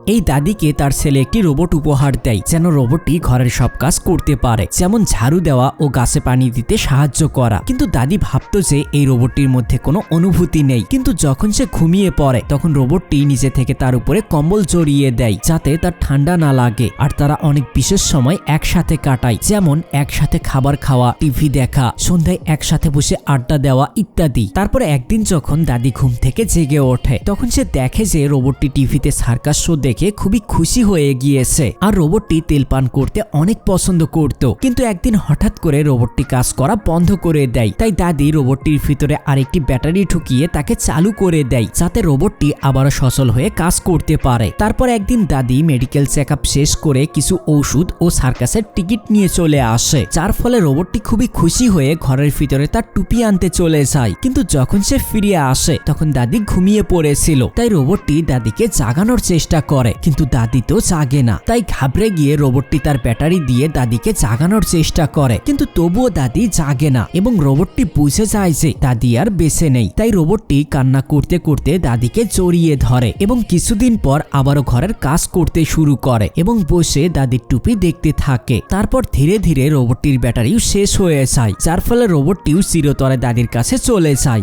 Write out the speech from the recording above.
এই দাদিকে তার ছেলে একটি রোবট উপহার দেয়, যেন রোবটটি ঘরের সব কাজ করতে পারে, যেমন ঝাড়ু দেওয়া ও গাছে পানি দিতে সাহায্য করা। কিন্তু দাদি ভাবতো যে এই রোবটটির মধ্যে কোনো অনুভূতি নেই। কিন্তু যখন সে ঘুমিয়ে পড়ে তখন রোবটটি নিজে থেকে তার উপরে কম্বল জড়িয়ে দেয় যাতে তার ঠান্ডা না লাগে। আর তারা অনেক বিশেষ সময় একসাথে কাটায়, যেমন একসাথে খাবার খাওয়া, টিভি দেখা, সন্ধ্যায় একসাথে বসে আড্ডা দেওয়া ইত্যাদি। তারপরে একদিন যখন দাদি ঘুম থেকে জেগে ওঠে তখন সে দেখে যে রোবটটি টিভিতে সার্কাস শো দেখে খুবই খুশি হয়ে গিয়েছে। আর রোবটটি তেল পান করতে অনেক পছন্দ করত। কিন্তু একদিন হঠাৎ করে রোবটটি কাজ করা বন্ধ করে দেয়। তাই দাদি রোবটটির ভিতরে আরেকটি ব্যাটারি ঢুকিয়ে তাকে চালু করে দেয় যাতে রোবটটি আবারও সচল হয়ে কাজ করতে পারে। তারপর একদিন দাদি মেডিকেল চেকআপ শেষ করে কিছু ওষুধ ও সার্কাসের টিকিট নিয়ে চলে আসে, যার ফলে রোবটটি খুবই খুশি হয়ে ঘরের ভিতরে তার টুপি আনতে চলে যায়। কিন্তু যখন সে ফিরে আসে তখন দাদি ঘুমিয়ে পড়েছিল। তাই রোবটটি দাদিকে জাগানোর চেষ্টা করে, কিন্তু দাদি তো জাগে না। তাই ঘাবড়ে গিয়ে রোবটটি তার ব্যাটারি দিয়ে দাদিকে জাগানোর চেষ্টা করে, কিন্তু তবুও দাদি জাগে না এবং রোবটটি বুঝে যায় যে দাদি আর বেঁচে নেই। তাই রোবটটি কান্না করতে করতে দাদিকে জড়িয়ে ধরে এবং কিছুদিন পর আবারও ঘরের কাজ করতে শুরু করে এবং বসে দাদির টুপি দেখতে থাকে। তারপর ধীরে ধীরে রোবটটির ব্যাটারিও শেষ হয়ে যায়, যার ফলে রোবটটিও চিরতরে দাদির কাছে চলে যায়।